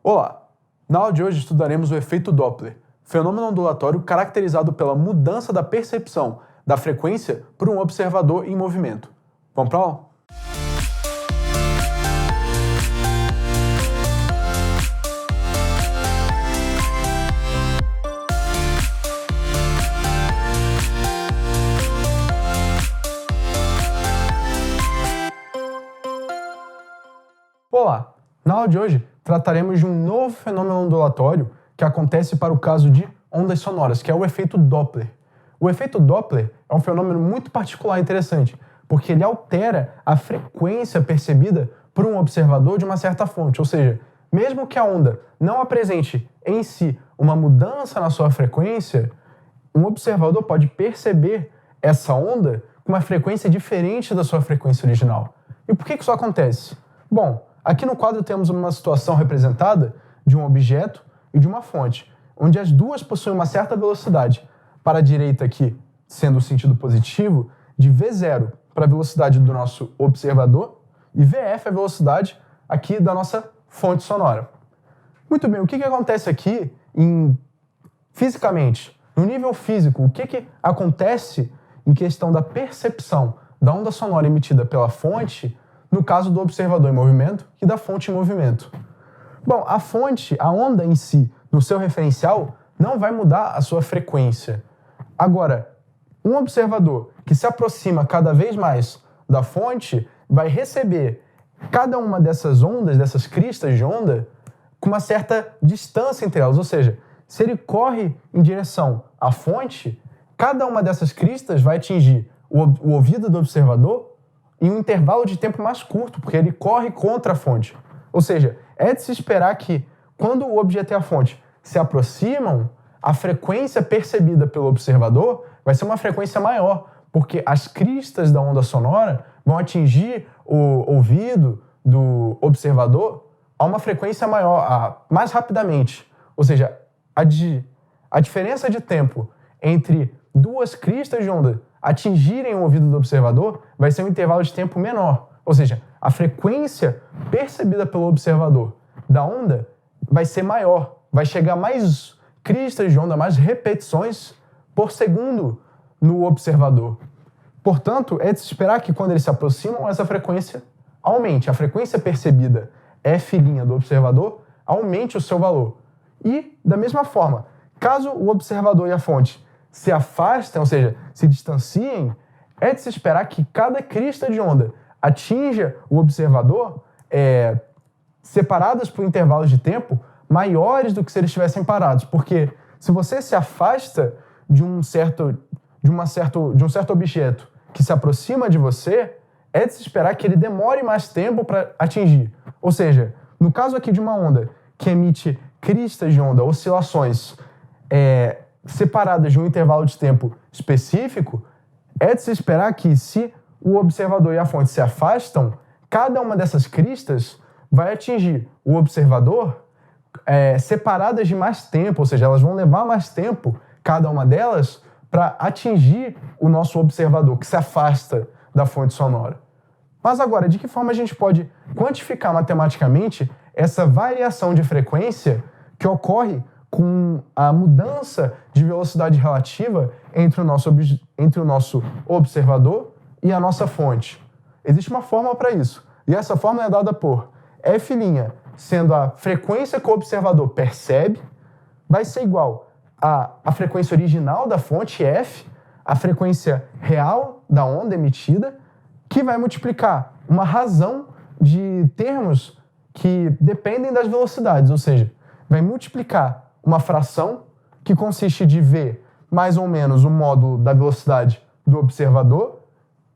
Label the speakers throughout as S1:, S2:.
S1: Olá! Na aula de hoje estudaremos o efeito Doppler, fenômeno ondulatório caracterizado pela mudança da percepção da frequência por um observador em movimento. Vamos para a aula? Olá! Na aula de hoje trataremos de um novo fenômeno ondulatório que acontece para o caso de ondas sonoras, que é o efeito Doppler. O efeito Doppler é um fenômeno muito particular e interessante, porque ele altera a frequência percebida por um observador de uma certa fonte, ou seja, mesmo que a onda não apresente em si uma mudança na sua frequência, um observador pode perceber essa onda com uma frequência diferente da sua frequência original. E por que isso acontece? Bom, aqui no quadro temos uma situação representada de um objeto e de uma fonte, onde as duas possuem uma certa velocidade. Para a direita aqui, sendo o sentido positivo, de V0 para a velocidade do nosso observador e VF a velocidade aqui da nossa fonte sonora. Muito bem, o que acontece aqui fisicamente? No nível físico, o que acontece em questão da percepção da onda sonora emitida pela fonte no caso do observador em movimento e da fonte em movimento? Bom, a onda em si, no seu referencial, não vai mudar a sua frequência. Agora, um observador que se aproxima cada vez mais da fonte vai receber cada uma dessas ondas, dessas cristas de onda, com uma certa distância entre elas. Ou seja, se ele corre em direção à fonte, cada uma dessas cristas vai atingir o ouvido do observador em um intervalo de tempo mais curto, porque ele corre contra a fonte. Ou seja, é de se esperar que, quando o objeto e a fonte se aproximam, a frequência percebida pelo observador vai ser uma frequência maior, porque as cristas da onda sonora vão atingir o ouvido do observador a uma frequência maior, mais rapidamente. Ou seja, a diferença de tempo entre duas cristas de onda atingirem o ouvido do observador vai ser um intervalo de tempo menor. Ou seja, a frequência percebida pelo observador da onda vai ser maior, vai chegar mais cristas de onda, mais repetições por segundo no observador. Portanto, é de se esperar que quando eles se aproximam, essa frequência aumente. A frequência percebida F' do observador aumente o seu valor. E, da mesma forma, caso o observador e a fonte se afastem, ou seja, se distanciem, é de se esperar que cada crista de onda atinja o observador separadas por intervalos de tempo maiores do que se eles estivessem parados. Porque se você se afasta de um certo objeto que se aproxima de você, é de se esperar que ele demore mais tempo para atingir. Ou seja, no caso aqui de uma onda que emite cristas de onda, oscilações separadas de um intervalo de tempo específico, é de se esperar que, se o observador e a fonte se afastam, cada uma dessas cristas vai atingir o observador separadas de mais tempo, ou seja, elas vão levar mais tempo, cada uma delas, para atingir o nosso observador, que se afasta da fonte sonora. Mas agora, de que forma a gente pode quantificar matematicamente essa variação de frequência que ocorre com a mudança de velocidade relativa entre o nosso observador e a nossa fonte? Existe uma fórmula para isso, e essa fórmula é dada por F' sendo a frequência que o observador percebe, vai ser igual à frequência original da fonte, F, a frequência real da onda emitida, que vai multiplicar uma razão de termos que dependem das velocidades, ou seja, vai multiplicar uma fração que consiste de V mais ou menos o módulo da velocidade do observador,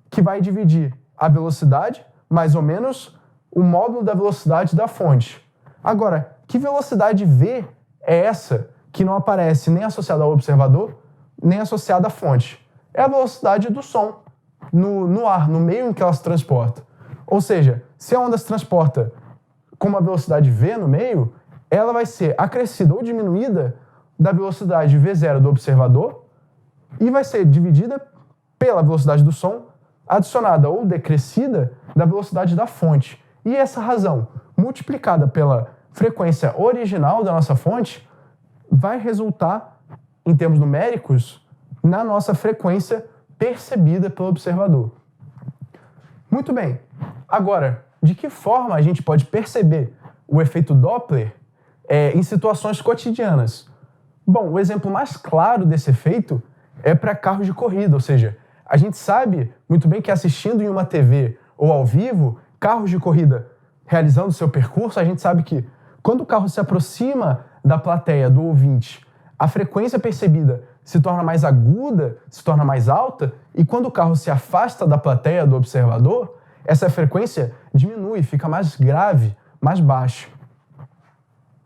S1: que vai dividir a velocidade mais ou menos o módulo da velocidade da fonte. Agora, que velocidade V é essa que não aparece nem associada ao observador, nem associada à fonte? É a velocidade do som no ar, no meio em que ela se transporta. Ou seja, se a onda se transporta com uma velocidade V no meio, ela vai ser acrescida ou diminuída da velocidade V0 do observador e vai ser dividida pela velocidade do som, adicionada ou decrescida da velocidade da fonte. E essa razão multiplicada pela frequência original da nossa fonte vai resultar, em termos numéricos, na nossa frequência percebida pelo observador. Muito bem. Agora, de que forma a gente pode perceber o efeito Doppler em situações cotidianas? Bom, o exemplo mais claro desse efeito é para carros de corrida, ou seja, a gente sabe muito bem que assistindo em uma TV ou ao vivo, carros de corrida realizando seu percurso, a gente sabe que quando o carro se aproxima da plateia, do ouvinte, a frequência percebida se torna mais aguda, se torna mais alta, e quando o carro se afasta da plateia, do observador, essa frequência diminui, fica mais grave, mais baixa.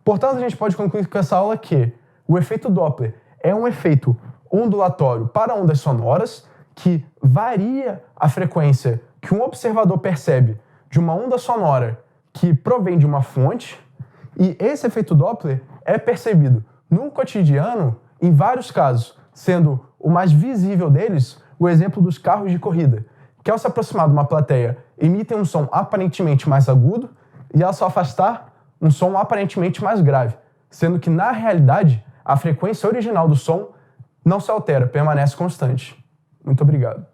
S1: Portanto, a gente pode concluir com essa aula que o efeito Doppler é um efeito ondulatório para ondas sonoras que varia a frequência que um observador percebe de uma onda sonora que provém de uma fonte, e esse efeito Doppler é percebido no cotidiano em vários casos, sendo o mais visível deles o exemplo dos carros de corrida, que ao se aproximar de uma plateia emitem um som aparentemente mais agudo e ao se afastar um som aparentemente mais grave, sendo que na realidade a frequência original do som não se altera, permanece constante. Muito obrigado.